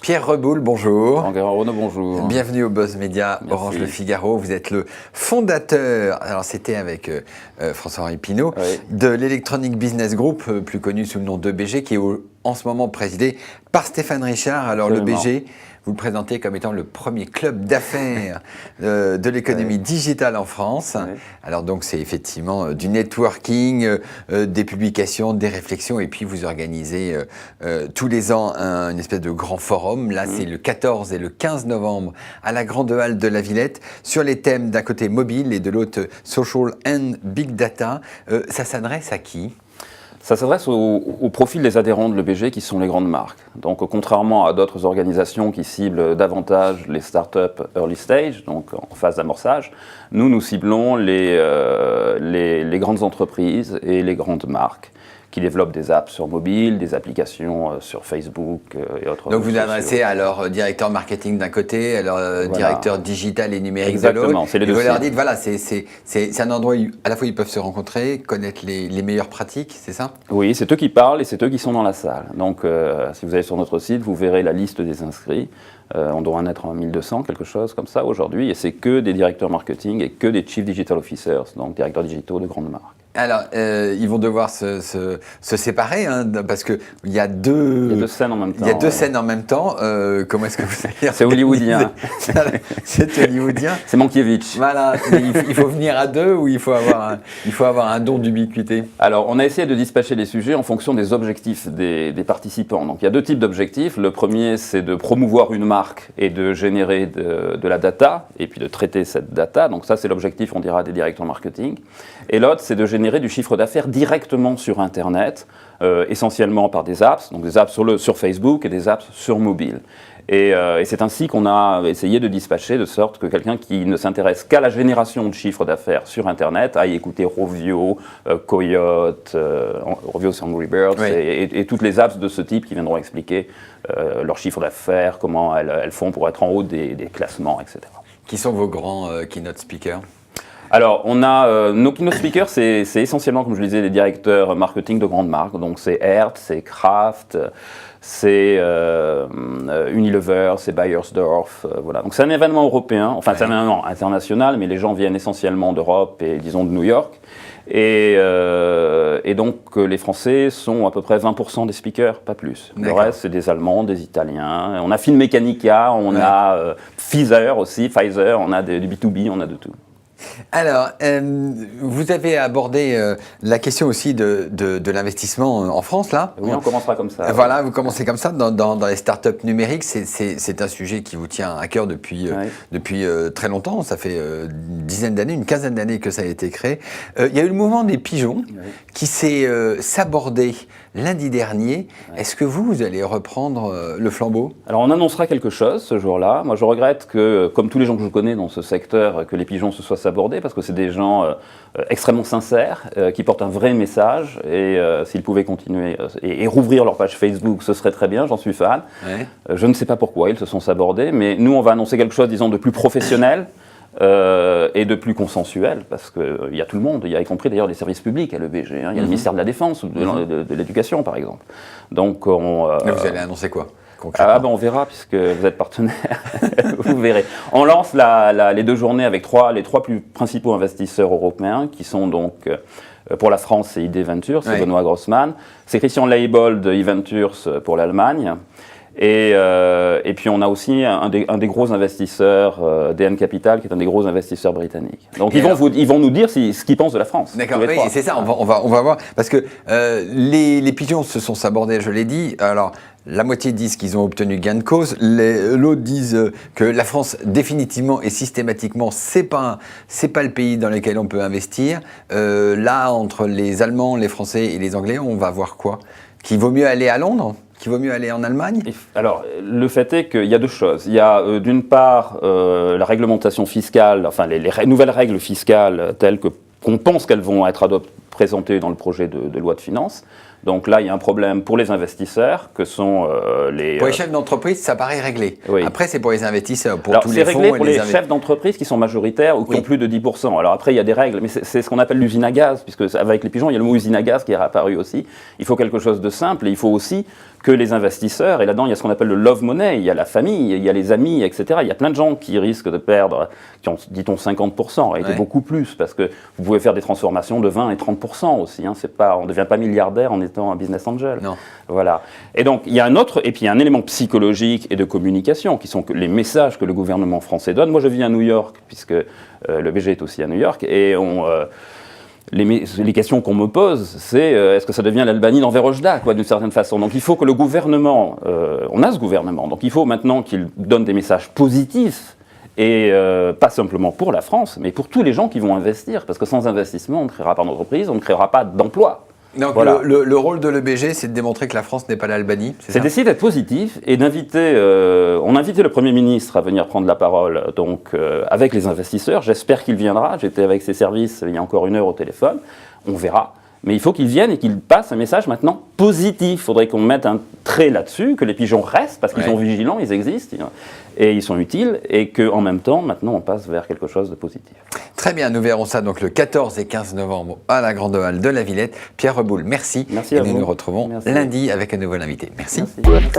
Pierre Reboul, bonjour. Enguerrand Renaud, bonjour. Bienvenue au Buzz Média Orange Le Figaro. Vous êtes le fondateur, alors c'était avec François-Henri Pinault, de l'Electronic Business Group, plus connu sous le nom d'EBG, qui est en ce moment présidé par Stéphane Richard. Alors l'EBG, vous le présentez comme étant le premier club d'affaires de l'économie digitale en France. Alors donc c'est effectivement du networking, des publications, des réflexions, et puis vous organisez tous les ans une espèce de grand forum. Là c'est le 14 et le 15 novembre à la Grande Halle de la Villette, sur les thèmes d'un côté mobile et de l'autre social and big data. Ça s'adresse à qui ? Ça s'adresse au profil des adhérents de l'EBG qui sont les grandes marques. Donc contrairement à d'autres organisations qui ciblent davantage les startups early stage, donc en phase d'amorçage, nous ciblons les grandes entreprises et les grandes marques qui développent des apps sur mobile, des applications sur Facebook et autres. Donc vous adressez à leur directeur marketing d'un côté, à leur directeur digital et numérique de l'autre. Exactement, c'est les deux. Et vous leur dites, voilà, c'est un endroit où à la fois ils peuvent se rencontrer, connaître les meilleures pratiques, c'est ça ? Oui, c'est eux qui parlent et c'est eux qui sont dans la salle. Donc si vous allez sur notre site, vous verrez la liste des inscrits. On doit en être en 1200, quelque chose comme ça aujourd'hui, et c'est que des directeurs marketing et que des Chief Digital Officers, donc directeurs digitaux de grandes marques. Alors, ils vont devoir se séparer, hein, parce qu'il y a deux scènes en même temps. Il y a deux scènes en même temps. Comment est-ce que vous allez... C'est hollywoodien. C'est hollywoodien. C'est Mankiewicz. Voilà. Il faut venir à deux ou il faut avoir un don d'ubiquité? Alors, on a essayé de dispatcher les sujets en fonction des objectifs des participants. Donc, il y a deux types d'objectifs. Le premier, c'est de promouvoir une marque et de générer de la data, et puis de traiter cette data. Donc ça, c'est l'objectif, on dira, des directeurs marketing. Et l'autre, c'est de générer du chiffre d'affaires directement sur Internet, essentiellement par des apps, donc des apps sur Facebook et des apps sur mobile. Et c'est ainsi qu'on a essayé de dispatcher, de sorte que quelqu'un qui ne s'intéresse qu'à la génération de chiffre d'affaires sur Internet aille écouter Rovio, Coyote, Rovio c'est Angry Birds, et toutes les apps de ce type qui viendront expliquer leur chiffre d'affaires, comment elles font pour être en haut des classements, etc. Qui sont vos grands keynote speakers ? Alors, on a nos keynote speakers, c'est essentiellement, comme je le disais, les directeurs marketing de grandes marques. Donc, c'est Hertz, c'est Kraft, c'est Unilever, c'est Beiersdorf. Voilà. Donc, c'est un événement européen, enfin, c'est un événement international, mais les gens viennent essentiellement d'Europe et, disons, de New York. Et donc, les Français sont à peu près 20% des speakers, pas plus. Le reste, c'est des Allemands, des Italiens. On a Finmeccanica, on a Pfizer aussi, on a du B2B, on a de tout. Alors, vous avez abordé la question aussi de l'investissement en France, là. Oui, on commencera comme ça. Voilà, vous commencez comme ça dans les startups numériques. C'est un sujet qui vous tient à cœur depuis très longtemps. Ça fait une dizaine d'années, une quinzaine d'années que ça a été créé. Il y a eu le mouvement des pigeons qui s'est sabordé lundi dernier. Est-ce que vous allez reprendre le flambeau ? Alors, on annoncera quelque chose ce jour-là. Moi, je regrette que, comme tous les gens que je connais dans ce secteur, que les pigeons se soient sabordés, parce que c'est des gens extrêmement sincères, qui portent un vrai message, et s'ils pouvaient continuer et rouvrir leur page Facebook, ce serait très bien, j'en suis fan. Je ne sais pas pourquoi ils se sont sabordés, mais nous, on va annoncer quelque chose, disons, de plus professionnel, et de plus consensuel, parce qu'il y a tout le monde, il y a y compris d'ailleurs les services publics à l'EBG, il y a le ministère de la Défense ou de l'Éducation par exemple. Donc vous allez annoncer quoi ? On verra, puisque vous êtes partenaire, vous verrez. On lance les 2 journées avec les trois plus principaux investisseurs européens, qui sont donc, pour la France, c'est ID Ventures, c'est Benoît Grossman, c'est Christian Leibold de eVentures pour l'Allemagne, et puis on a aussi un des gros investisseurs, DN Capital, qui est un des gros investisseurs britanniques. Donc ils vont nous dire ce qu'ils pensent de la France. D'accord, oui, c'est ça, on va voir, parce que les pigeons se sont sabordés, je l'ai dit. Alors, la moitié disent qu'ils ont obtenu gain de cause, l'autre disent que la France, définitivement et systématiquement, c'est pas le pays dans lequel on peut investir. Là, entre les Allemands, les Français et les Anglais, on va voir quoi ? Qu'il vaut mieux aller à Londres ? Qu'il vaut mieux aller en Allemagne ? Alors, le fait est qu'il y a 2 choses. Il y a d'une part la réglementation fiscale, enfin les nouvelles règles fiscales telles qu'on pense qu'elles vont être présentées dans le projet de loi de finances. Donc là, il y a un problème pour les investisseurs, que sont les... Pour les chefs d'entreprise, ça paraît réglé. Oui. Après, c'est pour les investisseurs, pour Alors, tous les fonds. C'est réglé pour les chefs d'entreprise qui sont majoritaires ou qui ont plus de 10%. Alors après, il y a des règles, mais c'est ce qu'on appelle l'usine à gaz, puisque avec les pigeons, il y a le mot usine à gaz qui est apparu aussi. Il faut quelque chose de simple, et il faut aussi que les investisseurs, et là-dedans, il y a ce qu'on appelle le love money, il y a la famille, il y a les amis, etc. Il y a plein de gens qui risquent de perdre, qui ont, dit-on, 50%, en réalité beaucoup plus, parce que vous pouvez faire des transformations de 20 et 30% aussi. Hein. On ne devient pas milliardaire en étant un business angel. Non. Voilà. Et donc, il y a un autre, et puis il y a un élément psychologique et de communication, qui sont les messages que le gouvernement français donne. Moi, je vis à New York, puisque le BG est aussi à New York, et les questions qu'on me pose, c'est est-ce que ça devient l'Albanie d'Enver Ojda, d'une certaine façon. Donc il faut que le gouvernement, on a ce gouvernement, donc il faut maintenant qu'il donne des messages positifs, et pas simplement pour la France, mais pour tous les gens qui vont investir, parce que sans investissement, on ne créera pas d'entreprise, on ne créera pas d'emploi. Donc voilà. le rôle de l'EBG, c'est de démontrer que la France n'est pas l'Albanie, c'est d'essayer d'être positif et d'inviter... on a invité le Premier ministre à venir prendre la parole donc, avec les investisseurs. J'espère qu'il viendra. J'étais avec ses services il y a encore 1 heure au téléphone. On verra. Mais il faut qu'il vienne et qu'il passe un message maintenant positif. Il faudrait qu'on mette un trait là-dessus, que les pigeons restent, parce qu'ils sont vigilants, ils existent, et ils sont utiles, et qu'en même temps, maintenant, on passe vers quelque chose de positif. Très bien, nous verrons ça donc le 14 et 15 novembre à la Grande Halle de la Villette. Pierre Reboul, merci. Merci et à vous. Nous nous retrouvons lundi avec un nouvel invité. Merci. Merci.